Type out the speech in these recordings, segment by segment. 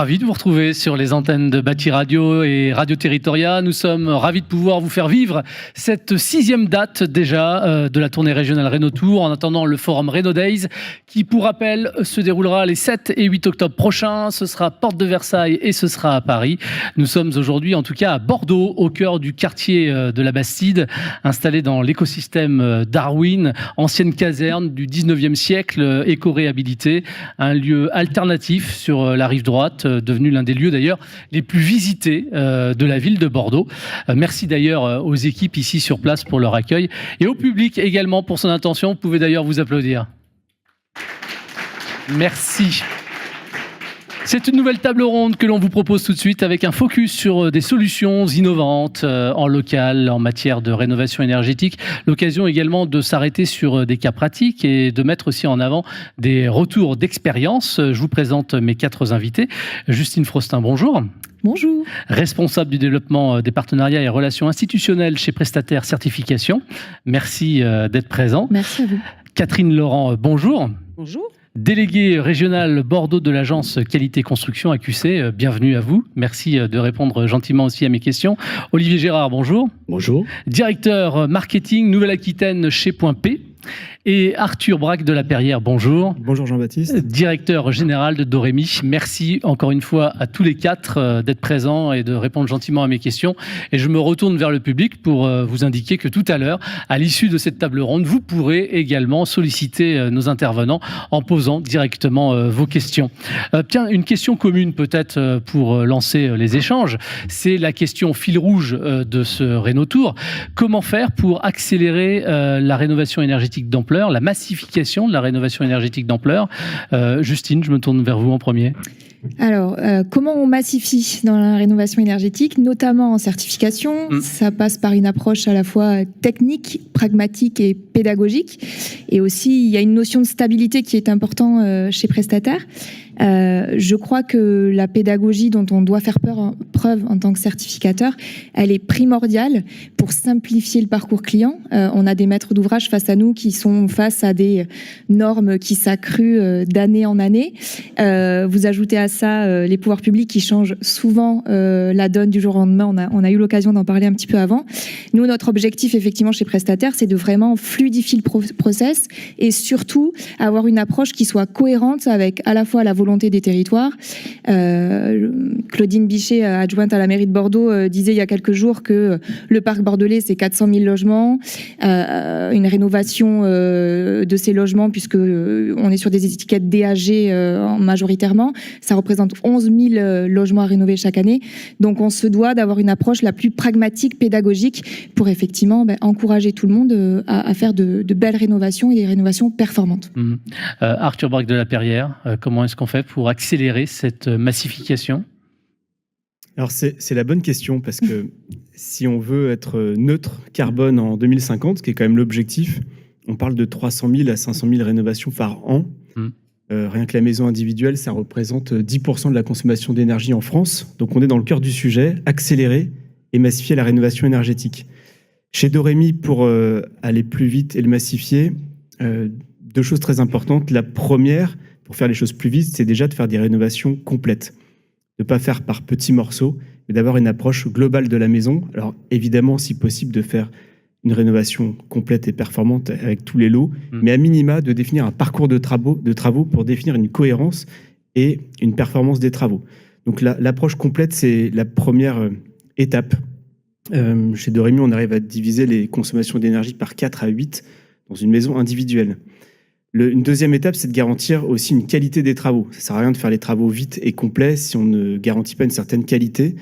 ravi de vous retrouver sur les antennes de Bâti Radio et Radio Territoria. Nous sommes ravis de pouvoir vous faire vivre cette 6e date déjà de la tournée régionale Renault Tour, en attendant le forum Renault Days qui, pour rappel, se déroulera les 7 et 8 octobre prochains. Ce sera porte de Versailles et ce sera à Paris. Nous sommes aujourd'hui en tout cas à Bordeaux, au cœur du quartier de la Bastide, installé dans l'écosystème Darwin, ancienne caserne du 19e siècle, éco-réhabilité, un lieu alternatif sur la rive droite, devenu l'un des lieux d'ailleurs les plus visités de la ville de Bordeaux. Merci d'ailleurs aux équipes ici sur place pour leur accueil et au public également pour son attention. Vous pouvez d'ailleurs vous applaudir. Merci. C'est une nouvelle table ronde que l'on vous propose tout de suite avec un focus sur des solutions innovantes en local, en matière de rénovation énergétique. L'occasion également de s'arrêter sur des cas pratiques et de mettre aussi en avant des retours d'expérience. Je vous présente mes 4 invités. Justine Frostin, bonjour. Bonjour. Responsable du développement des partenariats et relations institutionnelles chez Prestataire Certification. Merci d'être présent. Merci à vous. Catherine Laurent, bonjour. Bonjour. Délégué régional Bordeaux de l'agence Qualité Construction AQC, bienvenue à vous. Merci de répondre gentiment aussi à mes questions. Olivier Gérard, bonjour. Bonjour. Directeur marketing Nouvelle-Aquitaine chez Point P. Et Arthur Braque de la Perrière, bonjour. Bonjour Jean-Baptiste. Directeur général de Dorémy. Merci encore une fois à tous les 4 d'être présents et de répondre gentiment à mes questions. Et je me retourne vers le public pour vous indiquer que tout à l'heure, à l'issue de cette table ronde, vous pourrez également solliciter nos intervenants en posant directement vos questions. Tiens, une question commune peut-être pour lancer les échanges, c'est la question fil rouge de ce Renault Tour. Comment faire pour accélérer la rénovation énergétique d'ampleur, la massification de la rénovation énergétique d'ampleur? Justine, je me tourne vers vous en premier. Alors, comment on massifie dans la rénovation énergétique, notamment en certification? Ça passe par une approche à la fois technique, pragmatique et pédagogique. Et aussi, il y a une notion de stabilité qui est importante chez Prestataire. Je crois que la pédagogie dont on doit faire preuve en tant que certificateur, elle est primordiale pour simplifier le parcours client. On a des maîtres d'ouvrage face à nous qui sont face à des normes qui s'accruent d'année en année. Vous ajoutez à ça les pouvoirs publics qui changent souvent la donne du jour au lendemain. On a eu l'occasion d'en parler un petit peu avant. Nous, notre objectif effectivement chez Prestataire, c'est de vraiment fluidifier le process et surtout avoir une approche qui soit cohérente avec à la fois la volonté des territoires. Claudine Bichet, adjointe à la mairie de Bordeaux, disait il y a quelques jours que le parc bordelais, c'est 400 000 logements. Une rénovation de ces logements, puisque on est sur des étiquettes DAG majoritairement, ça représente 11 000 logements à rénover chaque année. Donc on se doit d'avoir une approche la plus pragmatique, pédagogique, pour effectivement encourager tout le monde à faire de belles rénovations et des rénovations performantes. Arthur Braque de la Perrière, comment est-ce qu'on fait pour accélérer cette massification? Alors c'est la bonne question, parce que si on veut être neutre carbone en 2050, ce qui est quand même l'objectif, on parle de 300 000 à 500 000 rénovations par an. Rien que la maison individuelle, ça représente 10% de la consommation d'énergie en France. Donc on est dans le cœur du sujet, accélérer et massifier la rénovation énergétique. Chez Dorémy, pour aller plus vite et le massifier, 2 choses très importantes. La première, pour faire les choses plus vite, c'est déjà de faire des rénovations complètes. De ne pas faire par petits morceaux, mais d'avoir une approche globale de la maison. Alors évidemment, si possible, de faire une rénovation complète et performante avec tous les lots, mais à minima, de définir un parcours de travaux pour définir une cohérence et une performance des travaux. Donc l'approche complète, c'est la première étape. Chez Dorémy, on arrive à diviser les consommations d'énergie par 4 à 8 dans une maison individuelle. Une deuxième étape, c'est de garantir aussi une qualité des travaux. Ça ne sert à rien de faire les travaux vite et complets si on ne garantit pas une certaine qualité.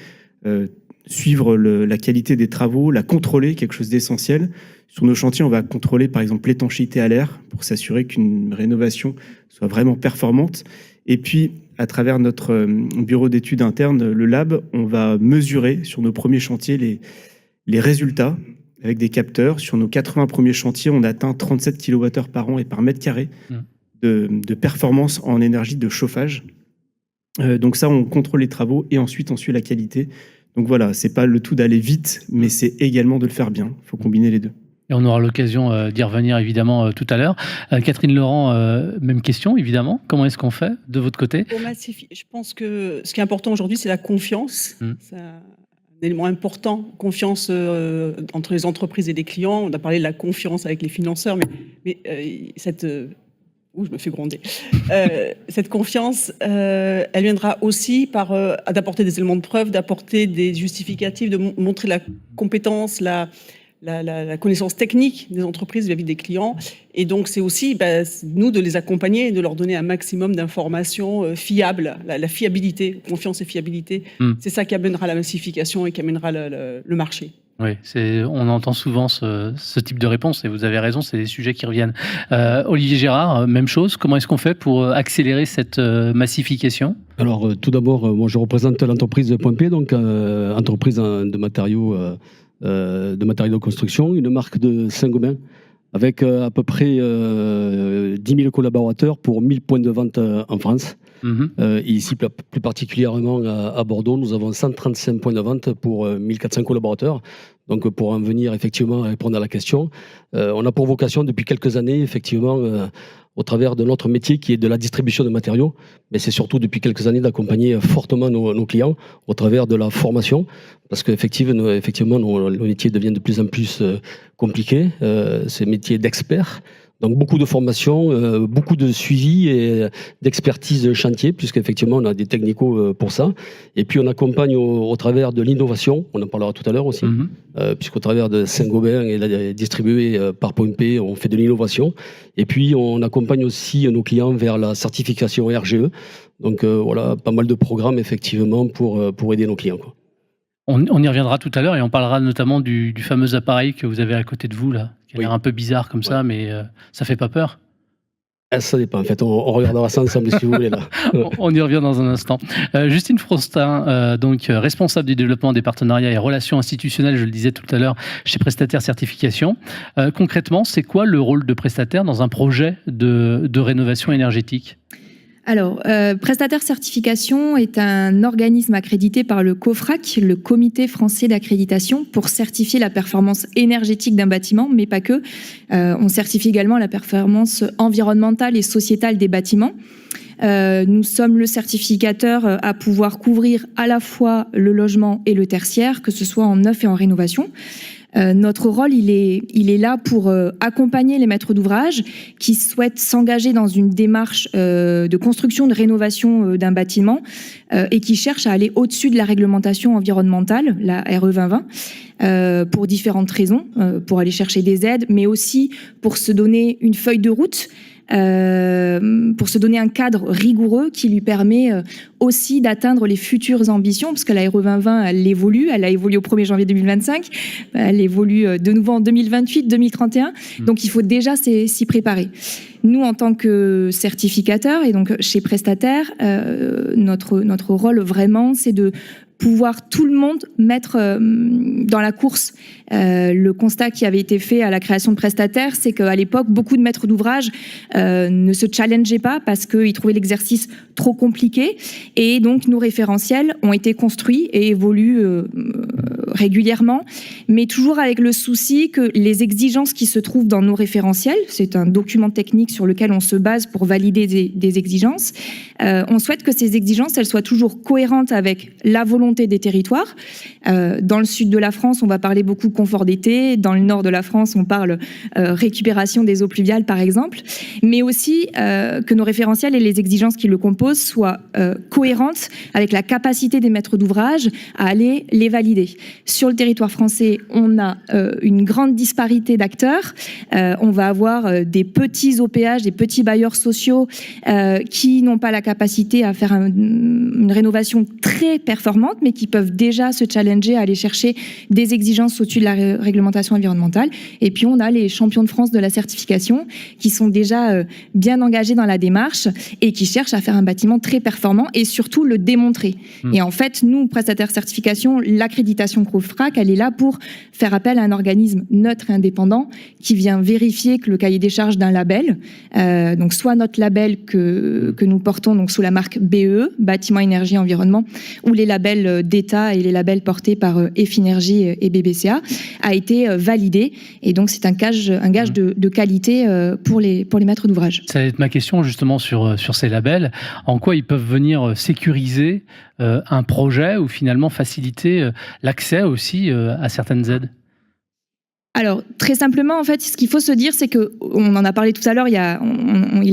Suivre la qualité des travaux, la contrôler, quelque chose d'essentiel. Sur nos chantiers, on va contrôler par exemple l'étanchéité à l'air pour s'assurer qu'une rénovation soit vraiment performante. Et puis, à travers notre bureau d'études interne, le lab, on va mesurer sur nos premiers chantiers les résultats avec des capteurs. Sur nos 80 premiers chantiers, on atteint 37 kWh par an et par mètre carré de performance en énergie de chauffage. Donc ça, on contrôle les travaux et ensuite on suit la qualité. Donc voilà, c'est pas le tout d'aller vite, mais c'est également de le faire bien. Il faut combiner les deux. Et on aura l'occasion d'y revenir évidemment tout à l'heure. Catherine Laurent, même question évidemment. Comment est-ce qu'on fait de votre côté? Pour massifier, je pense que ce qui est important aujourd'hui, c'est la confiance. C'est un élément important, confiance entre les entreprises et les clients. On a parlé de la confiance avec les financeurs, mais cette... je me fais gronder. Cette confiance, elle viendra aussi par d'apporter des éléments de preuve, d'apporter des justificatifs, de montrer la compétence, la connaissance technique des entreprises vis-à-vis des clients. Et donc, c'est aussi nous de les accompagner et de leur donner un maximum d'informations fiables, la fiabilité, confiance et fiabilité. C'est ça qui amènera la massification et qui amènera le marché. Oui, on entend souvent ce type de réponse et vous avez raison, c'est des sujets qui reviennent. Olivier Gérard, même chose, comment est-ce qu'on fait pour accélérer cette massification? Alors tout d'abord, moi je représente l'entreprise Point P, donc entreprise de matériaux de construction, une marque de Saint-Gobain avec à peu près 10 000 collaborateurs pour 1000 points de vente en France. Et ici, plus particulièrement à Bordeaux, nous avons 135 points de vente pour 1400 collaborateurs. Donc, pour en venir effectivement à répondre à la question, on a pour vocation depuis quelques années, effectivement, au travers de notre métier qui est de la distribution de matériaux, mais c'est surtout depuis quelques années d'accompagner fortement nos clients au travers de la formation, parce qu'effectivement, nos métiers deviennent de plus en plus compliqués, c'est métier d'experts. Donc beaucoup de formation, beaucoup de suivi et d'expertise chantier, puisqu'effectivement on a des technicos pour ça. Et puis on accompagne au travers de l'innovation, on en parlera tout à l'heure aussi, puisqu'au travers de Saint-Gobain et distribué par Point P, on fait de l'innovation. Et puis on accompagne aussi nos clients vers la certification RGE. Donc voilà, pas mal de programmes effectivement pour aider nos clients, quoi. On y reviendra tout à l'heure et on parlera notamment du fameux appareil que vous avez à côté de vous là, qui a l'air un peu bizarre comme ça, mais ça fait pas peur? Ça dépend, en fait, on regardera ça ensemble si vous voulez là. On y revient dans un instant. Justine Frostin, donc responsable du développement des partenariats et relations institutionnelles, je le disais tout à l'heure, chez Prestataire Certification. Concrètement, c'est quoi le rôle de prestataire dans un projet de rénovation énergétique? Alors, Prestataire Certification est un organisme accrédité par le COFRAC, le Comité français d'accréditation, pour certifier la performance énergétique d'un bâtiment, mais pas que. On certifie également la performance environnementale et sociétale des bâtiments. Nous sommes le certificateur à pouvoir couvrir à la fois le logement et le tertiaire, que ce soit en neuf et en rénovation. Notre rôle, il est là pour accompagner les maîtres d'ouvrage qui souhaitent s'engager dans une démarche de construction, de rénovation d'un bâtiment et qui cherchent à aller au-dessus de la réglementation environnementale, la RE 2020, pour différentes raisons, pour aller chercher des aides, mais aussi pour se donner une feuille de route, pour se donner un cadre rigoureux qui lui permet aussi d'atteindre les futures ambitions, parce que la RE 2020, elle a évolué au 1er janvier 2025, elle évolue de nouveau en 2028, 2031, donc il faut déjà s'y préparer. Nous, en tant que certificateurs et donc chez Prestataire, notre rôle vraiment, c'est de pouvoir tout le monde mettre dans la course. Le constat qui avait été fait à la création de Prestataire, c'est qu'à l'époque, beaucoup de maîtres d'ouvrage ne se challengeaient pas parce qu'ils trouvaient l'exercice trop compliqué. Et donc, nos référentiels ont été construits et évoluent régulièrement, mais toujours avec le souci que les exigences qui se trouvent dans nos référentiels, c'est un document technique sur lequel on se base pour valider des exigences, on souhaite que ces exigences, elles soient toujours cohérentes avec la volonté des territoires. Dans le sud de la France, on va parler beaucoup de confort d'été. Dans le nord de la France, on parle récupération des eaux pluviales, par exemple. Mais aussi que nos référentiels et les exigences qui le composent soient cohérentes avec la capacité des maîtres d'ouvrage à aller les valider. Sur le territoire français, on a une grande disparité d'acteurs. On va avoir des petits OPH, des petits bailleurs sociaux qui n'ont pas la capacité à faire une rénovation très performante, mais qui peuvent déjà se challenger à aller chercher des exigences au-dessus de la réglementation environnementale. Et puis, on a les champions de France de la certification qui sont déjà bien engagés dans la démarche et qui cherchent à faire un bâtiment très performant et surtout le démontrer. Et en fait, nous, Prestataire Certification, l'accréditation Infrofrac, elle est là pour faire appel à un organisme neutre et indépendant qui vient vérifier que le cahier des charges d'un label, donc soit notre label que nous portons donc sous la marque BE, Bâtiment Énergie Environnement, ou les labels d'État et les labels portés par Efinergie et BBCA, a été validé. Et donc c'est un gage de qualité pour les maîtres d'ouvrage. Ça va être ma question justement sur ces labels. En quoi ils peuvent venir sécuriser un projet ou finalement faciliter l'accès aussi à certaines aides? Alors, très simplement, en fait, ce qu'il faut se dire, c'est que, on en a parlé tout à l'heure, il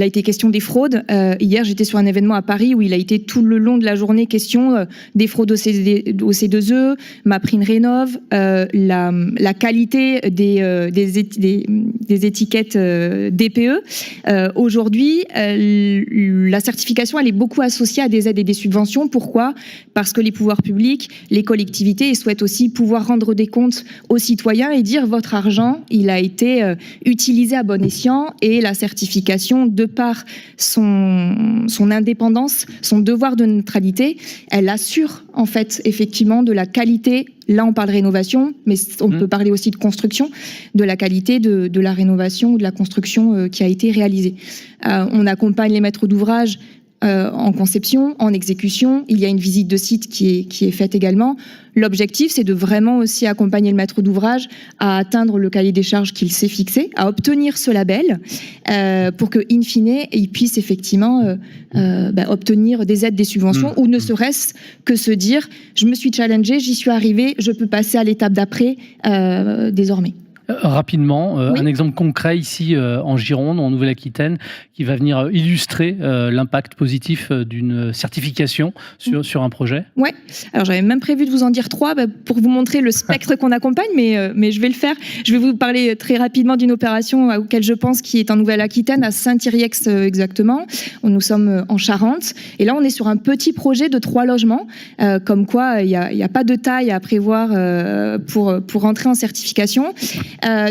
a été question des fraudes. Hier, j'étais sur un événement à Paris où il a été tout le long de la journée question des fraudes au C2E, MaPrimeRénov', la qualité des étiquettes DPE. Aujourd'hui, la certification, elle est beaucoup associée à des aides et des subventions. Pourquoi ? Parce que les pouvoirs publics, les collectivités, ils souhaitent aussi pouvoir rendre des comptes aux citoyens et dire votre argent, il a été utilisé à bon escient, et la certification, de par son indépendance, son devoir de neutralité, elle assure en fait effectivement de la qualité. Là, on parle de rénovation, mais on peut parler aussi de construction, de la qualité de la rénovation ou de la construction qui a été réalisée. On accompagne les maîtres d'ouvrage en conception, en exécution. Il y a une visite de site qui est faite également. L'objectif, c'est de vraiment aussi accompagner le maître d'ouvrage à atteindre le cahier des charges qu'il s'est fixé, à obtenir ce label, pour que, in fine, il puisse effectivement obtenir des aides, des subventions, ou ne serait-ce que se dire, je me suis challengé, j'y suis arrivé, je peux passer à l'étape d'après désormais. Rapidement, Oui. un exemple concret ici en Gironde, en Nouvelle-Aquitaine, qui va venir illustrer l'impact positif d'une certification sur un projet. Ouais. Alors j'avais même prévu de vous en dire 3 pour vous montrer le spectre qu'on accompagne, mais je vais le faire. Je vais vous parler très rapidement d'une opération auquel je pense, qui est en Nouvelle-Aquitaine, à Saint-Thyriex exactement. Nous sommes en Charente, et là on est sur un petit projet de 3 logements, comme quoi il y a pas de taille à prévoir pour rentrer en certification.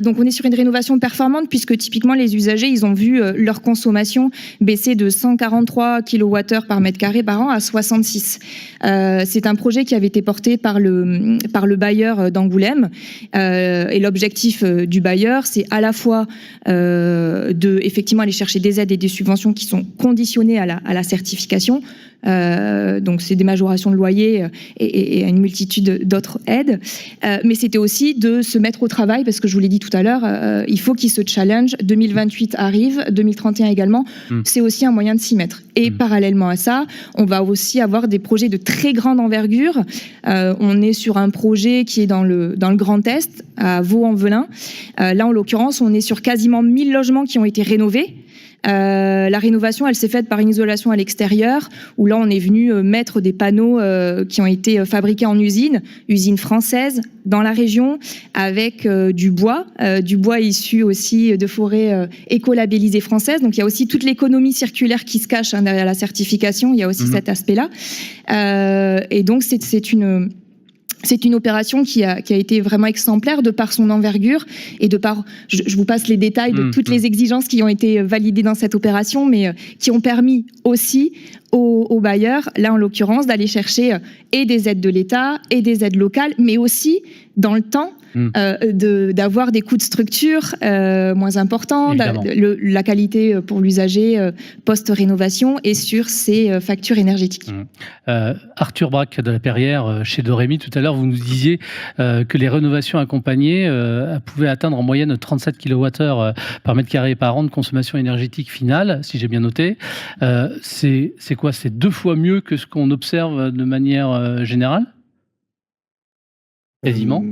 Donc on est sur une rénovation performante, puisque typiquement les usagers, ils ont vu leur consommation baisser de 143 kWh par mètre carré par an à 66. C'est un projet qui avait été porté par le bailleur d'Angoulême, et l'objectif du bailleur, c'est à la fois de effectivement aller chercher des aides et des subventions qui sont conditionnées à la certification. Donc c'est des majorations de loyer et une multitude d'autres aides, mais c'était aussi de se mettre au travail, parce que je vous l'ai dit tout à l'heure, il faut qu'ils se challenge. 2028 arrive, 2031 également, c'est aussi un moyen de s'y mettre. Et parallèlement à ça, on va aussi avoir des projets de très grande envergure. On est sur un projet qui est dans le Grand Est, à Vaux-en-Velin. Là, en l'occurrence, on est sur quasiment 1000 logements qui ont été rénovés. La rénovation, elle s'est faite par une isolation à l'extérieur, où là on est venu mettre des panneaux qui ont été fabriqués en usine française dans la région, avec du bois issu aussi de forêts écolabellisées françaises. Donc il y a aussi toute l'économie circulaire qui se cache derrière la certification. Il y a aussi cet aspect-là, et donc c'est une opération qui a été vraiment exemplaire de par son envergure et de par, je vous passe les détails de toutes les exigences qui ont été validées dans cette opération, mais qui ont permis aussi aux bailleurs, là en l'occurrence, d'aller chercher et des aides de l'État et des aides locales, mais aussi dans le temps d'avoir des coûts de structure moins importants, la qualité pour l'usager post-rénovation et sur ses factures énergétiques. Arthur Braque de la Perrière, chez Dorémy, tout à l'heure, vous nous disiez que les rénovations accompagnées pouvaient atteindre en moyenne 37 kWh par mètre carré par an de consommation énergétique finale, si j'ai bien noté. C'est quoi? C'est 2 fois mieux que ce qu'on observe de manière générale? Quasiment.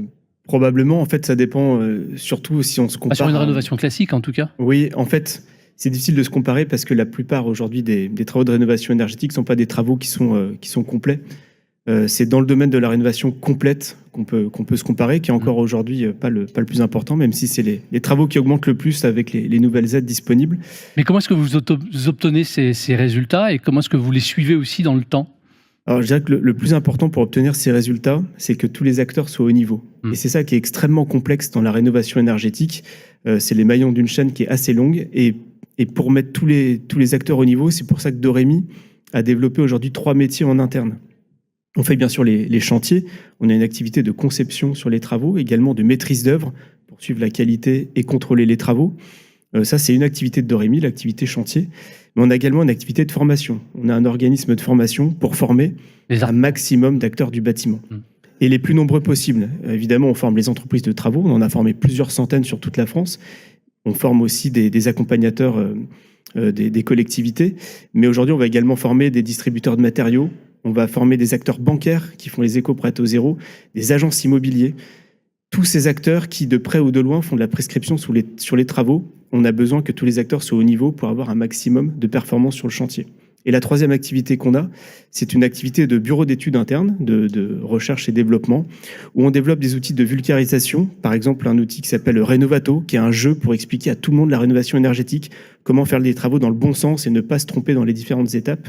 Probablement, en fait, ça dépend, surtout si on se compare... Sur une rénovation classique, en tout cas. Oui, en fait, c'est difficile de se comparer, parce que la plupart, aujourd'hui, des travaux de rénovation énergétique ne sont pas des travaux qui sont complets. C'est dans le domaine de la rénovation complète qu'on peut se comparer, qui est encore aujourd'hui pas le plus important, même si c'est les travaux qui augmentent le plus avec les nouvelles aides disponibles. Mais comment est-ce que vous obtenez ces résultats, et comment est-ce que vous les suivez aussi dans le temps? Alors, je dirais que le plus important pour obtenir ces résultats, c'est que tous les acteurs soient au niveau. Et c'est ça qui est extrêmement complexe dans la rénovation énergétique. C'est les maillons d'une chaîne qui est assez longue. Et pour mettre tous les acteurs au niveau, c'est pour ça que Dorémy a développé aujourd'hui 3 métiers en interne. On fait bien sûr les chantiers. On a une activité de conception sur les travaux, également de maîtrise d'œuvre pour suivre la qualité et contrôler les travaux. Ça, c'est une activité de Doremi, l'activité chantier. Mais on a également une activité de formation. On a un organisme de formation pour former un maximum d'acteurs du bâtiment. Et les plus nombreux possibles. Évidemment, on forme les entreprises de travaux. On en a formé plusieurs centaines sur toute la France. On forme aussi des accompagnateurs des collectivités. Mais aujourd'hui, on va également former des distributeurs de matériaux. On va former des acteurs bancaires qui font les éco-prêts au zéro, des agences immobiliers. Tous ces acteurs qui, de près ou de loin, font de la prescription sur les travaux. On a besoin que tous les acteurs soient au niveau pour avoir un maximum de performance sur le chantier. Et la troisième activité qu'on a, c'est une activité de bureau d'études interne, de recherche et développement, où on développe des outils de vulgarisation. Par exemple, un outil qui s'appelle Renovato, qui est un jeu pour expliquer à tout le monde la rénovation énergétique, comment faire des travaux dans le bon sens et ne pas se tromper dans les différentes étapes.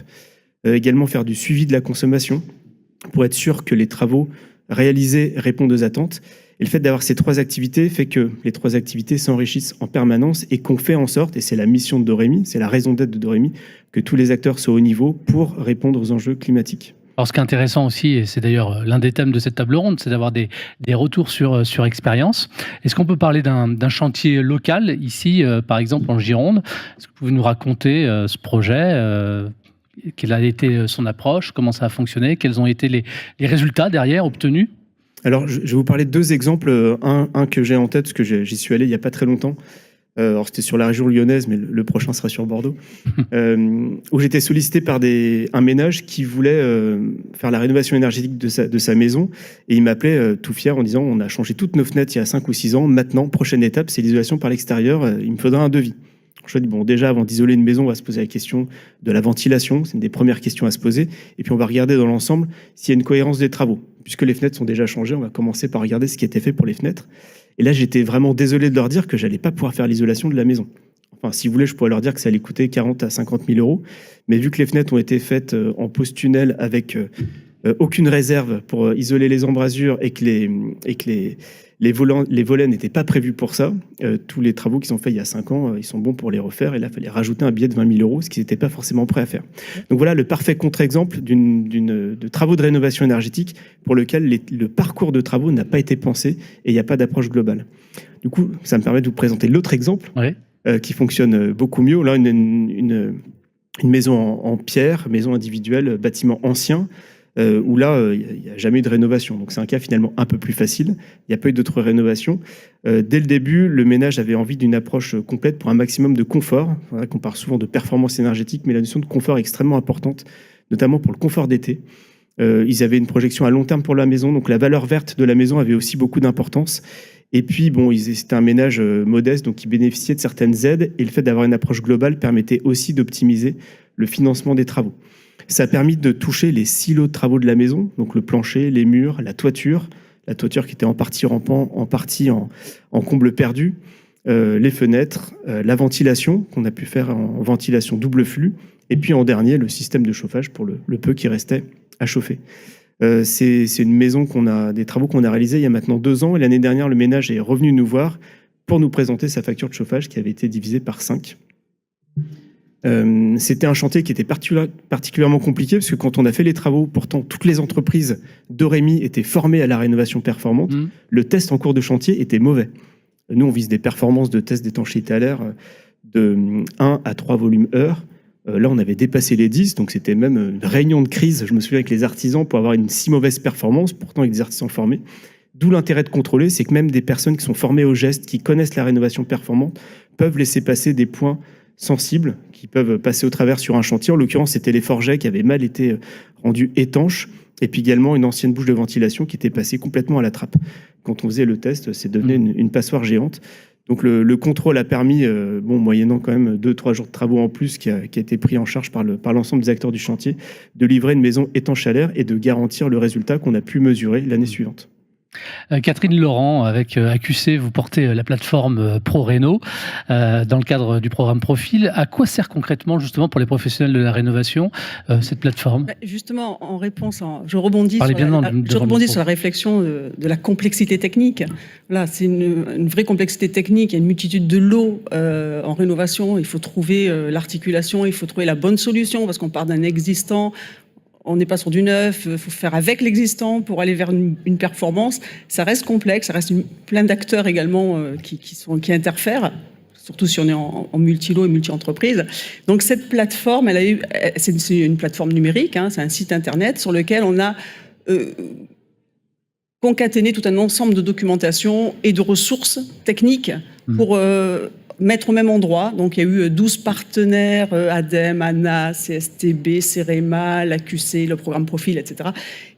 Également faire du suivi de la consommation, pour être sûr que les travaux réalisés répondent aux attentes. Et le fait d'avoir ces trois activités fait que les trois activités s'enrichissent en permanence et qu'on fait en sorte, et c'est la mission de Doremi, c'est la raison d'être de Doremi, que tous les acteurs soient au niveau pour répondre aux enjeux climatiques. Alors, ce qui est intéressant aussi, et c'est d'ailleurs l'un des thèmes de cette table ronde, c'est d'avoir des retours sur expérience. Est-ce qu'on peut parler d'un chantier local, ici, par exemple, en Gironde? Est-ce que vous pouvez nous raconter ce projet quelle a été son approche? Comment ça a fonctionné? Quels ont été les résultats derrière obtenus? Alors, je vais vous parler de deux exemples. Un que j'ai en tête, parce que j'y suis allé il n'y a pas très longtemps. Alors, c'était sur la région lyonnaise, mais le prochain sera sur Bordeaux. Où j'étais sollicité par un ménage qui voulait faire la rénovation énergétique de sa maison. Et il m'appelait tout fier en disant, on a changé toutes nos fenêtres il y a 5 ou 6 ans. Maintenant, prochaine étape, c'est l'isolation par l'extérieur. Il me faudra un devis. Je dis, bon, déjà, avant d'isoler une maison, on va se poser la question de la ventilation. C'est une des premières questions à se poser. Et puis, on va regarder dans l'ensemble s'il y a une cohérence des travaux. Puisque les fenêtres sont déjà changées, on va commencer par regarder ce qui a été fait pour les fenêtres. Et là, j'étais vraiment désolé de leur dire que j'allais pas pouvoir faire l'isolation de la maison. Enfin, si vous voulez, je pourrais leur dire que ça allait coûter 40 à 50 000 euros. Mais vu que les fenêtres ont été faites en pose-tunnel avec aucune réserve pour isoler les embrasures et que les volets n'étaient pas prévus pour ça, tous les travaux qui sont faits il y a 5 ans, ils sont bons pour les refaire. Et là, il fallait rajouter un billet de 20 000 euros, ce qu'ils n'étaient pas forcément prêts à faire. Donc voilà le parfait contre-exemple de travaux de rénovation énergétique pour lequel le parcours de travaux n'a pas été pensé et il n'y a pas d'approche globale. Du coup, ça me permet de vous présenter l'autre exemple qui fonctionne beaucoup mieux. Là, une maison en pierre, maison individuelle, bâtiment ancien, où là, il n'y a jamais eu de rénovation. Donc, c'est un cas finalement un peu plus facile. Il n'y a pas eu d'autres rénovations. Dès le début, le ménage avait envie d'une approche complète pour un maximum de confort. On parle souvent de performance énergétique, mais la notion de confort est extrêmement importante, notamment pour le confort d'été. Ils avaient une projection à long terme pour la maison, donc la valeur verte de la maison avait aussi beaucoup d'importance. Et puis, bon, c'était un ménage modeste, donc qui bénéficiait de certaines aides, et le fait d'avoir une approche globale permettait aussi d'optimiser le financement des travaux. Ça a permis de toucher les 6 lots de travaux de la maison, donc le plancher, les murs, la toiture qui était en partie rampant, en partie en comble perdu, les fenêtres, la ventilation qu'on a pu faire en ventilation double flux, et puis en dernier, le système de chauffage pour le peu qui restait à chauffer. C'est une maison des travaux qu'on a réalisés il y a maintenant 2 ans, et l'année dernière, le ménage est revenu nous voir pour nous présenter sa facture de chauffage qui avait été divisée par 5. C'était un chantier qui était particulièrement compliqué parce que quand on a fait les travaux, pourtant toutes les entreprises Doremi étaient formées à la rénovation performante. Le test en cours de chantier était mauvais. Nous, on vise des performances de test d'étanchéité à l'air de 1 à 3 volumes heure. Là, on avait dépassé les 10, donc c'était même une réunion de crise, je me souviens, avec les artisans pour avoir une si mauvaise performance, pourtant avec des artisans formés. D'où l'intérêt de contrôler, c'est que même des personnes qui sont formées au geste, qui connaissent la rénovation performante, peuvent laisser passer des points sensibles qui peuvent passer au travers sur un chantier. En l'occurrence, c'était les forgets qui avaient mal été rendus étanches, et puis également une ancienne bouche de ventilation qui était passée complètement à la trappe. Quand on faisait le test, c'est devenu une passoire géante. Donc le contrôle a permis, moyennant quand même 2-3 jours de travaux en plus, qui a été pris en charge par l'ensemble des acteurs du chantier, de livrer une maison étanche à l'air et de garantir le résultat qu'on a pu mesurer l'année suivante. Catherine Laurent, avec AQC, vous portez la plateforme ProRéno dans le cadre du programme Profil. À quoi sert concrètement, justement, pour les professionnels de la rénovation, cette plateforme ? Justement, en réponse, je rebondis sur la réflexion de la complexité technique. Là, c'est une vraie complexité technique. Il y a une multitude de lots en rénovation. Il faut trouver l'articulation, il faut trouver la bonne solution parce qu'on part d'un existant. on n'est pas sur du neuf, il faut faire avec l'existant pour aller vers une performance. Ça reste complexe, ça reste plein d'acteurs également qui interfèrent, surtout si on est en multi-lot et multi-entreprise. Donc cette plateforme, c'est une plateforme numérique, hein, c'est un site internet sur lequel on a concaténé tout un ensemble de documentation et de ressources techniques pour mettre au même endroit. Donc il y a eu 12 partenaires, ADEME, ANA, CSTB, CEREMA, l'AQC, le programme Profil, etc.,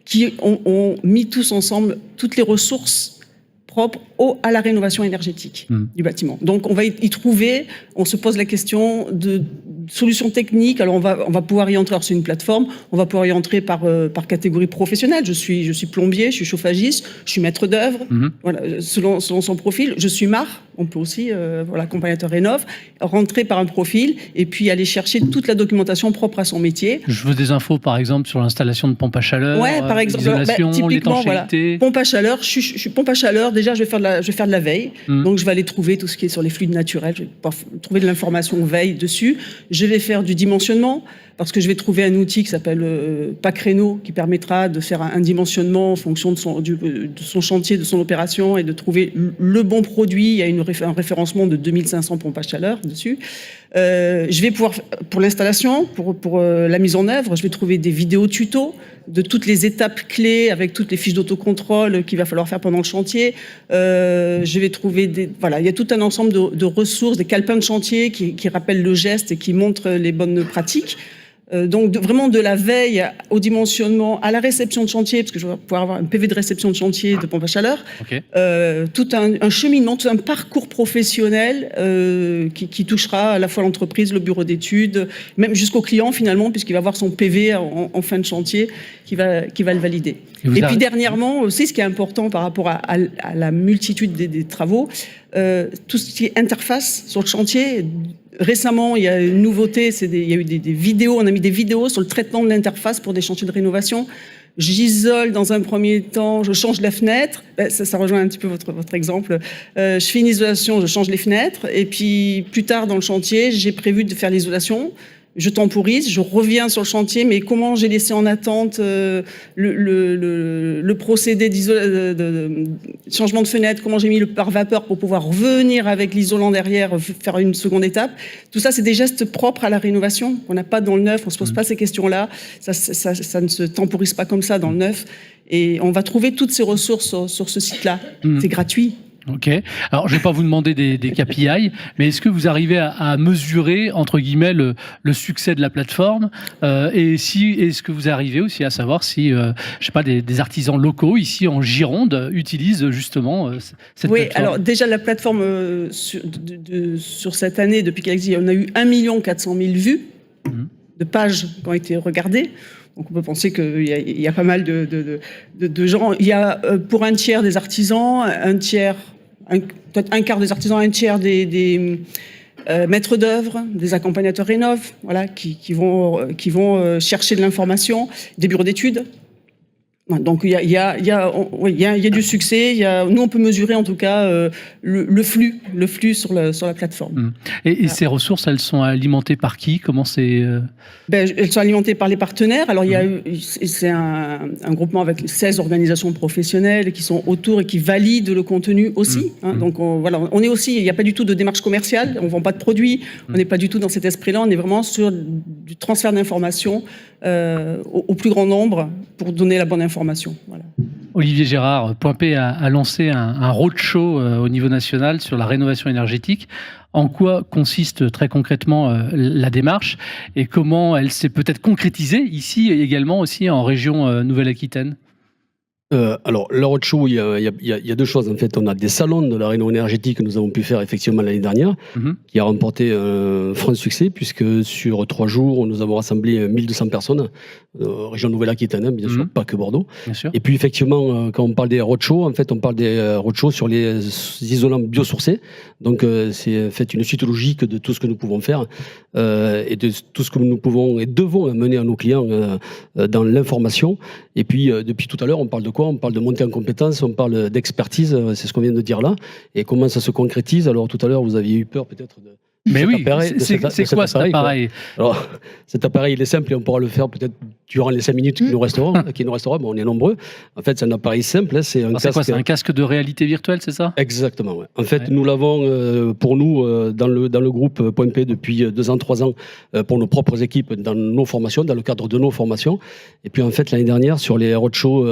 qui ont mis tous ensemble toutes les ressources propres à la rénovation énergétique du bâtiment. Donc on va y trouver, on se pose la question de solutions techniques. Alors on va pouvoir y entrer, c'est une plateforme, on va pouvoir y entrer par catégorie professionnelle. Je suis plombier, je suis chauffagiste, je suis maître d'œuvre, voilà, selon son profil. Je suis MAR, on peut aussi, accompagnateur rénov, rentrer par un profil et puis aller chercher toute la documentation propre à son métier. Je veux des infos par exemple sur l'installation de pompes à chaleur, par exemple, l'isolation, typiquement, l'étanchéité. Pompe à chaleur, je suis pompe à chaleur, déjà je vais faire de la veille, donc je vais aller trouver tout ce qui est sur les fluides naturels, je vais pouvoir trouver de l'information veille dessus, je vais faire du dimensionnement, parce que je vais trouver un outil qui s'appelle PAC-Réno, qui permettra de faire un dimensionnement en fonction de son chantier, de son opération, et de trouver le bon produit. Il y a un référencement de 2500 pompes à chaleur dessus. Je vais pouvoir, pour l'installation, pour la mise en œuvre, je vais trouver des vidéos tutos de toutes les étapes clés avec toutes les fiches d'autocontrôle qu'il va falloir faire pendant le chantier. Je vais trouver il y a tout un ensemble de ressources, des calepins de chantier qui rappellent le geste et qui montrent les bonnes pratiques. Donc vraiment de la veille au dimensionnement, à la réception de chantier, parce que je vais pouvoir avoir un PV de réception de chantier de pompe à chaleur, tout un cheminement, tout un parcours professionnel qui touchera à la fois l'entreprise, le bureau d'études, même jusqu'au client finalement, puisqu'il va avoir son PV en fin de chantier qui va le valider. Et puis dernièrement aussi, ce qui est important par rapport à la multitude des travaux, tout ce qui est interface sur le chantier. Récemment, il y a une nouveauté, il y a eu des vidéos, on a mis des vidéos sur le traitement de l'interface pour des chantiers de rénovation. J'isole dans un premier temps, je change la fenêtre, ça rejoint un petit peu votre exemple. Je fais une isolation, je change les fenêtres, et puis plus tard dans le chantier, j'ai prévu de faire l'isolation. Je temporise, je reviens sur le chantier, mais comment j'ai laissé en attente le procédé de changement de fenêtre, comment j'ai mis le pare-vapeur pour pouvoir revenir avec l'isolant derrière, faire une seconde étape. Tout ça, c'est des gestes propres à la rénovation. On n'a pas dans le neuf, on ne se pose pas ces questions-là. Ça ne se temporise pas comme ça dans le neuf. Et on va trouver toutes ces ressources sur ce site-là. C'est gratuit. Ok. Alors, je ne vais pas vous demander des KPI, mais est-ce que vous arrivez à mesurer, entre guillemets, le succès de la plateforme et est-ce que vous arrivez aussi à savoir si, je ne sais pas, des artisans locaux, ici en Gironde, utilisent justement cette plateforme? Oui, alors déjà, la plateforme, sur cette année, depuis qu'elle existe, on a eu 1 400 000 vues de pages qui ont été regardées. Donc on peut penser qu'il y a pas mal de gens. Il y a pour un tiers des artisans, peut-être un quart des artisans, un tiers des maîtres d'œuvre, des accompagnateurs rénov, voilà, qui vont chercher de l'information, des bureaux d'études. Donc il y a du succès. Nous on peut mesurer en tout cas le flux sur la plateforme. Et ces ressources, elles sont alimentées par qui? Comment c'est Elles sont alimentées par les partenaires. Alors c'est un groupement avec 16 organisations professionnelles qui sont autour et qui valident le contenu aussi. Donc on est aussi, il n'y a pas du tout de démarche commerciale. On ne vend pas de produits. On n'est pas du tout dans cet esprit-là. On est vraiment sur du transfert d'informations au plus grand nombre pour donner la bonne information. Voilà. Olivier Gérard, Point P a lancé un roadshow au niveau national sur la rénovation énergétique. En quoi consiste très concrètement la démarche et comment elle s'est peut-être concrétisée ici et également aussi en région Nouvelle-Aquitaine? Alors, le roadshow, il y a deux choses. En fait, on a des salons de la rénovation énergétique que nous avons pu faire effectivement l'année dernière, qui a remporté un franc succès, puisque sur 3 jours, nous avons rassemblé 1200 personnes, région Nouvelle-Aquitaine, bien sûr, pas que Bordeaux. Bien sûr. Et puis, effectivement, quand on parle des roadshows, en fait, on parle des roadshows sur les isolants biosourcés. Donc, c'est en fait une suite logique de tout ce que nous pouvons faire et de tout ce que nous pouvons et devons amener à nos clients dans l'information. Et puis, depuis tout à l'heure, on parle de quoi? On parle de montée en compétences, on parle d'expertise, c'est ce qu'on vient de dire là. Et comment ça se concrétise? Alors, tout à l'heure, vous aviez eu peur peut-être Mais cet oui, appareil- de c'est quoi cet quoi. appareil? Alors, cet appareil, il est simple et on pourra le faire peut-être durant les 5 minutes qui nous resteront, mais on est nombreux. En fait, c'est un appareil simple, hein, c'est un Alors, c'est casque. quoi? C'est un casque de réalité virtuelle, c'est ça? Exactement, ouais. En fait, Ouais. nous l'avons pour nous dans le groupe Point P depuis 2 ans, 3 ans pour nos propres équipes dans nos formations, dans le cadre de nos formations. Et puis en fait, l'année dernière, sur les roadshows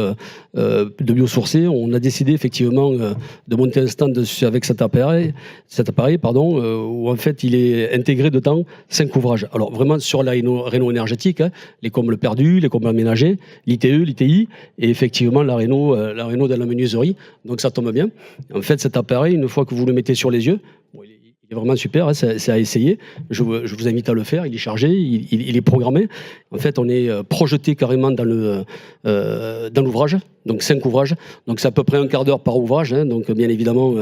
de biosourcés, on a décidé effectivement de monter un stand avec cet appareil, où en fait il est intégré dedans 5 ouvrages. Alors vraiment sur la réno énergétique, hein, les combles perdus, les combles aménagés, l'ITE, l'ITI, et effectivement la réno dans la menuiserie. Donc ça tombe bien. En fait, cet appareil, une fois que vous le mettez sur les yeux, bon, il est vraiment super, hein, c'est à essayer. Je vous invite à le faire. Il est chargé, il est programmé. En fait, on est projeté carrément dans l'ouvrage, donc 5 ouvrages. Donc c'est à peu près un quart d'heure par ouvrage. Hein, donc bien évidemment,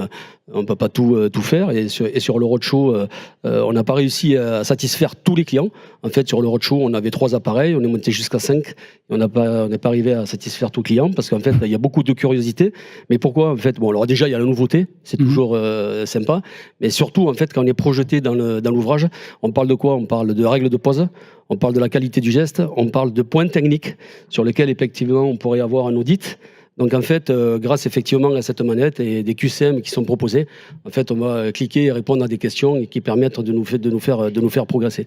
on ne peut pas tout faire. Et sur le roadshow, on n'a pas réussi à satisfaire tous les clients. En fait, sur le roadshow, on avait 3 appareils, on est monté jusqu'à 5. On n'est pas arrivé à satisfaire tous les clients parce qu'en fait, il y a beaucoup de curiosité. Mais pourquoi en fait? Bon, alors déjà, il y a la nouveauté, c'est toujours sympa. Mais surtout, en fait, quand on est projeté dans l'ouvrage, on parle de quoi? On parle de règles de pose. On parle de la qualité du geste, on parle de points techniques sur lesquels effectivement on pourrait avoir un audit. Donc en fait, grâce effectivement à cette manette et des QCM qui sont proposés, en fait, on va cliquer et répondre à des questions qui permettent de nous faire progresser.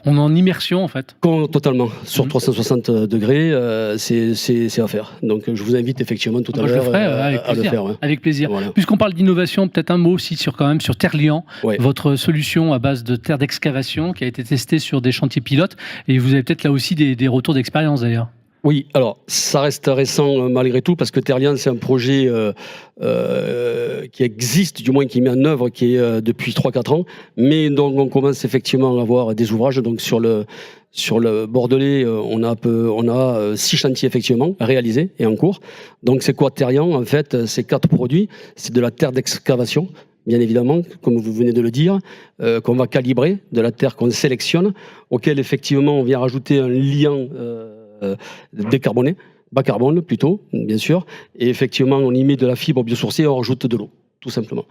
On est en immersion en fait. Totalement, sur 360 degrés, c'est à faire. Donc je vous invite effectivement tout à Je le l'heure ferai à le faire. Ouais. avec plaisir. Voilà. Puisqu'on parle d'innovation, peut-être un mot aussi sur Terlian, Ouais. votre solution à base de terre d'excavation qui a été testée sur des chantiers pilotes. Et vous avez peut-être là aussi des retours d'expérience d'ailleurs. Oui, alors ça reste récent malgré tout parce que Terlian c'est un projet qui existe, du moins qui est mis en œuvre, qui est depuis 3-4 ans, mais donc on commence effectivement à avoir des ouvrages. Donc sur le Bordelais, on a 6 chantiers effectivement réalisés et en cours. Donc c'est quoi Terlian? En fait, c'est 4 produits, c'est de la terre d'excavation. Bien évidemment, comme vous venez de le dire, qu'on va calibrer, de la terre qu'on sélectionne, auquel effectivement on vient rajouter un liant décarboné, bas carbone plutôt, bien sûr, et effectivement on y met de la fibre biosourcée et on rajoute de l'eau, tout simplement.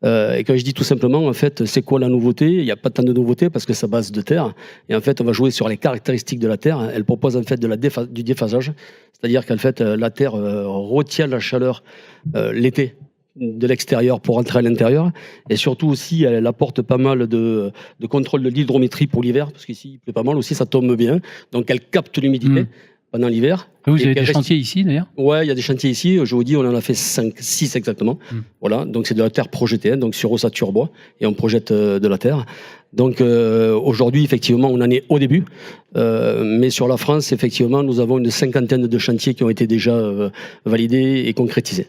Et quand je dis tout simplement, en fait, c'est quoi la nouveauté? Il n'y a pas tant de nouveauté parce que c'est à base de terre, et en fait on va jouer sur les caractéristiques de la terre. Elle propose en fait du déphasage, c'est-à-dire qu'en fait la terre retient la chaleur l'été de l'extérieur pour entrer à l'intérieur, et surtout aussi elle apporte pas mal de contrôle de l'hydrométrie pour l'hiver, parce qu'ici il pleut pas mal aussi, ça tombe bien, donc elle capte l'humidité pendant l'hiver. Vous avez des chantiers ici d'ailleurs? Ouais, il y a des chantiers ici, je vous dis on en a fait 6 exactement. Voilà, donc c'est de la terre projetée, hein, donc sur ossature bois, et on projette de la terre. Donc aujourd'hui effectivement on en est au début, mais sur la France effectivement nous avons une 50aine de chantiers qui ont été déjà validés et concrétisés.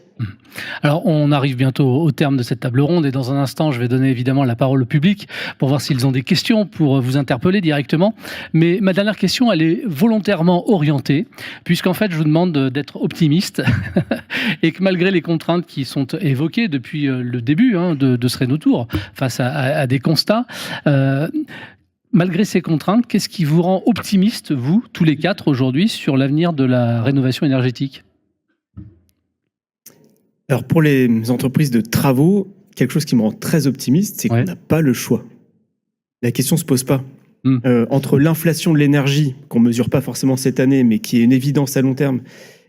Alors on arrive bientôt au terme de cette table ronde et dans un instant je vais donner évidemment la parole au public pour voir s'ils ont des questions pour vous interpeller directement. Mais ma dernière question elle est volontairement orientée puisqu'en fait je vous demande d'être optimiste et que malgré les contraintes qui sont évoquées depuis le début de ce Rénotour face à des constats, malgré ces contraintes, qu'est-ce qui vous rend optimiste, vous, tous les 4 aujourd'hui, sur l'avenir de la rénovation énergétique? Alors pour les entreprises de travaux, quelque chose qui me rend très optimiste, c'est qu'on n'a pas le choix. La question ne se pose pas. Entre l'inflation de l'énergie, qu'on ne mesure pas forcément cette année, mais qui est une évidence à long terme,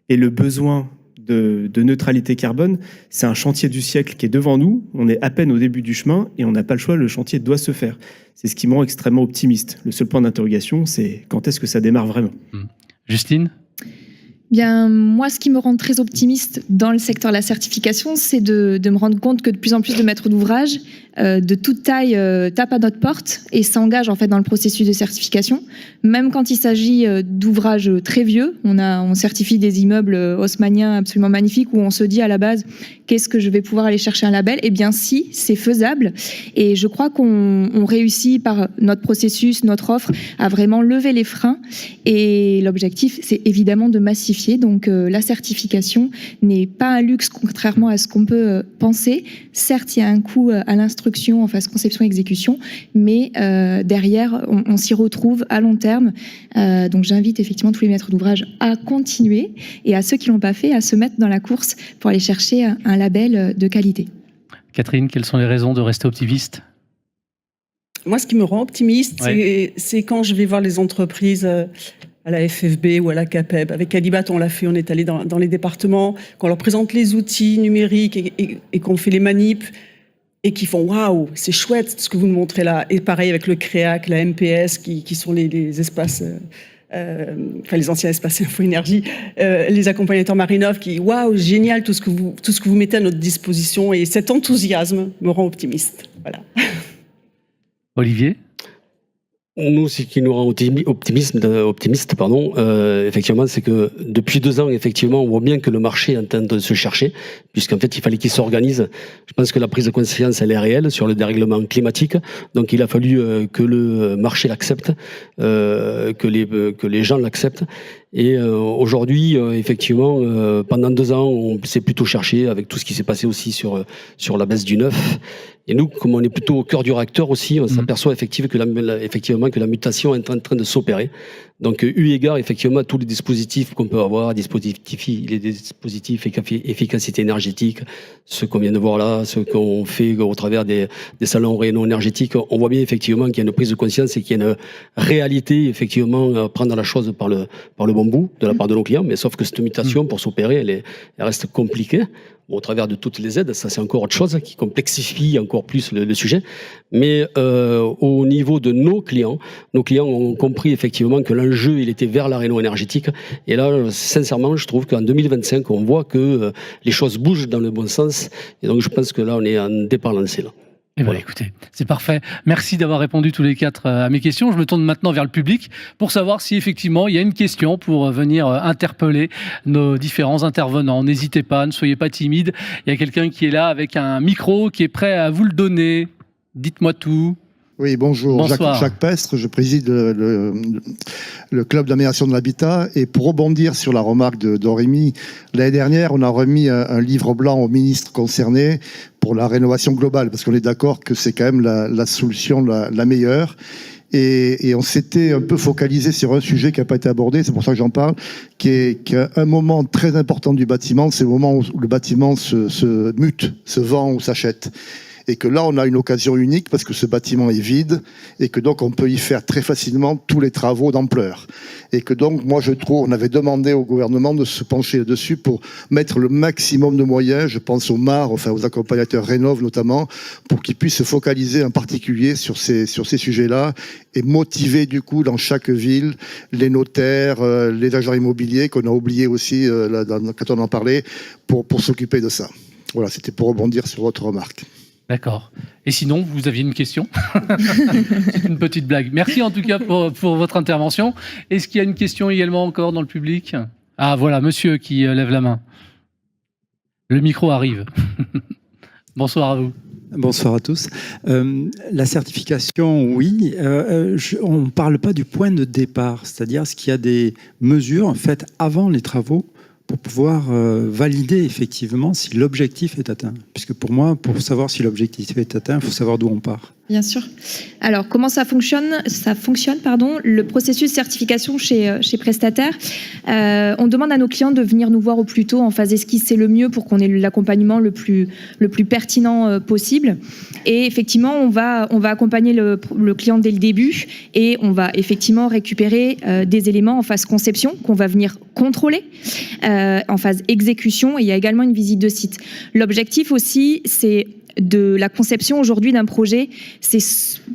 et le besoin de neutralité carbone, c'est un chantier du siècle qui est devant nous. On est à peine au début du chemin et on n'a pas le choix, le chantier doit se faire. C'est ce qui me rend extrêmement optimiste. Le seul point d'interrogation, c'est quand est-ce que ça démarre vraiment. Justine ? Bien, moi, ce qui me rend très optimiste dans le secteur de la certification, c'est de me rendre compte que de plus en plus de maîtres d'ouvrage de toute taille tapent à notre porte et s'engagent en fait dans le processus de certification. Même quand il s'agit d'ouvrages très vieux, on certifie des immeubles haussmanniens absolument magnifiques où on se dit à la base qu'est-ce que je vais pouvoir aller chercher un label? Eh bien, si, c'est faisable. Et je crois qu'on réussit par notre processus, notre offre, à vraiment lever les freins. Et l'objectif, c'est évidemment de massifier. Donc, la certification n'est pas un luxe, contrairement à ce qu'on peut penser. Certes, il y a un coût à l'instruction en phase conception-exécution, mais derrière, on s'y retrouve à long terme. Donc, j'invite effectivement tous les maîtres d'ouvrage à continuer et à ceux qui ne l'ont pas fait, à se mettre dans la course pour aller chercher un label de qualité. Catherine, quelles sont les raisons de rester optimiste ? Moi, ce qui me rend optimiste, c'est quand je vais voir les entreprises à la FFB ou à la CAPEB. Avec Alibat, on l'a fait, on est allé dans les départements, qu'on leur présente les outils numériques et qu'on fait les manips et qui font « Waouh, c'est chouette ce que vous nous montrez là ». Et pareil avec le CREAC, la MPS, qui sont les espaces... les anciens espaces info-énergie, les accompagnateurs Marinov qui, waouh, génial tout ce que vous mettez à notre disposition, et cet enthousiasme me rend optimiste. Voilà. Olivier ? Nous, ce qui nous rend optimiste, effectivement, c'est que depuis 2 ans, effectivement, on voit bien que le marché est en train de se chercher, puisqu'en fait, il fallait qu'il s'organise. Je pense que la prise de conscience, elle est réelle sur le dérèglement climatique. Donc, il a fallu que le marché l'accepte, que les gens l'acceptent. Et aujourd'hui, effectivement, pendant 2 ans, on s'est plutôt cherché avec tout ce qui s'est passé aussi sur la baisse du neuf. Et nous, comme on est plutôt au cœur du réacteur aussi, on s'aperçoit effectivement que la mutation est en train de s'opérer. Donc, eu égard effectivement à tous les dispositifs qu'on peut avoir, les dispositifs efficacité énergétique, ce qu'on vient de voir là, ce qu'on fait au travers des salons réunions énergétiques, on voit bien effectivement qu'il y a une prise de conscience et qu'il y a une réalité effectivement à prendre la chose par le bon bout de la part de nos clients. Mais sauf que cette mutation, pour s'opérer, elle reste compliquée. Au travers de toutes les aides, ça c'est encore autre chose qui complexifie encore plus le sujet. Mais au niveau de nos clients ont compris effectivement que l'enjeu il était vers la réno énergétique. Et là, sincèrement, je trouve qu'en 2025, on voit que les choses bougent dans le bon sens. Et donc, je pense que là, on est en départ lancé là. Et voilà, écoutez, c'est parfait. Merci d'avoir répondu tous les 4 à mes questions. Je me tourne maintenant vers le public pour savoir si effectivement il y a une question pour venir interpeller nos différents intervenants. N'hésitez pas, ne soyez pas timide. Il y a quelqu'un qui est là avec un micro qui est prêt à vous le donner. Dites-moi tout. Oui, bonjour. Jacques Pestre, je préside le club d'amélioration de l'habitat. Et pour rebondir sur la remarque d'Aurémy, l'année dernière, on a remis un livre blanc au ministre concerné pour la rénovation globale, parce qu'on est d'accord que c'est quand même la solution la meilleure. Et on s'était un peu focalisé sur un sujet qui n'a pas été abordé, c'est pour ça que j'en parle, qui est un moment très important du bâtiment, c'est le moment où le bâtiment se mute, se vend ou s'achète. Et que là, on a une occasion unique parce que ce bâtiment est vide et que donc on peut y faire très facilement tous les travaux d'ampleur. Et que donc, moi, je trouve, on avait demandé au gouvernement de se pencher dessus pour mettre le maximum de moyens, je pense aux MAR, enfin aux accompagnateurs Rénov notamment, pour qu'ils puissent se focaliser en particulier sur ces sujets-là et motiver du coup dans chaque ville les notaires, les agents immobiliers qu'on a oublié aussi quand on en parlait pour s'occuper de ça. Voilà, c'était pour rebondir sur votre remarque. D'accord. Et sinon, vous aviez une question ? C'est une petite blague. Merci en tout cas pour votre intervention. Est-ce qu'il y a une question également encore dans le public ? Ah voilà, monsieur qui lève la main. Le micro arrive. Bonsoir à vous. Bonsoir à tous. La certification, oui. On ne parle pas du point de départ, c'est-à-dire ce qu'il y a des mesures faites avant les travaux pour pouvoir valider effectivement si l'objectif est atteint. Puisque pour moi, pour savoir si l'objectif est atteint, il faut savoir d'où on part. Bien sûr. Alors, comment ça fonctionne ? Le processus de certification chez Prestataire. On demande à nos clients de venir nous voir au plus tôt en phase esquisse, c'est le mieux pour qu'on ait l'accompagnement le plus pertinent possible. Et effectivement, on va accompagner le client dès le début et on va effectivement récupérer des éléments en phase conception qu'on va venir contrôler, en phase exécution, et il y a également une visite de site. L'objectif aussi, c'est de la conception aujourd'hui d'un projet, c'est,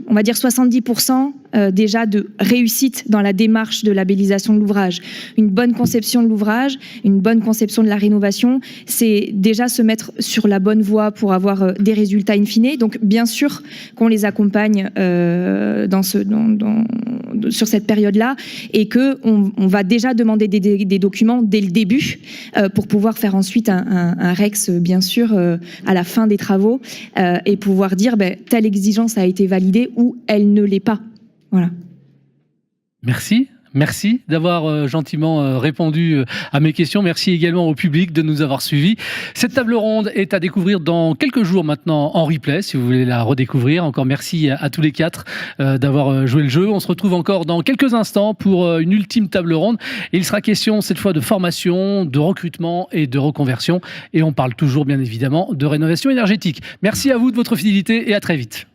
on va dire, 70% déjà de réussite dans la démarche de labellisation de l'ouvrage. Une bonne conception de l'ouvrage, une bonne conception de la rénovation, c'est déjà se mettre sur la bonne voie pour avoir des résultats in fine. Donc, bien sûr qu'on les accompagne sur cette période-là et qu'on va déjà demander des documents dès le début pour pouvoir faire ensuite un REX, bien sûr, à la fin des travaux et pouvoir dire telle exigence a été validée ou elle ne l'est pas. Voilà. Merci d'avoir gentiment répondu à mes questions. Merci également au public de nous avoir suivis. Cette table ronde est à découvrir dans quelques jours maintenant en replay, si vous voulez la redécouvrir. Encore merci à tous les 4 d'avoir joué le jeu. On se retrouve encore dans quelques instants pour une ultime table ronde. Et il sera question cette fois de formation, de recrutement et de reconversion. Et on parle toujours bien évidemment de rénovation énergétique. Merci à vous de votre fidélité et à très vite.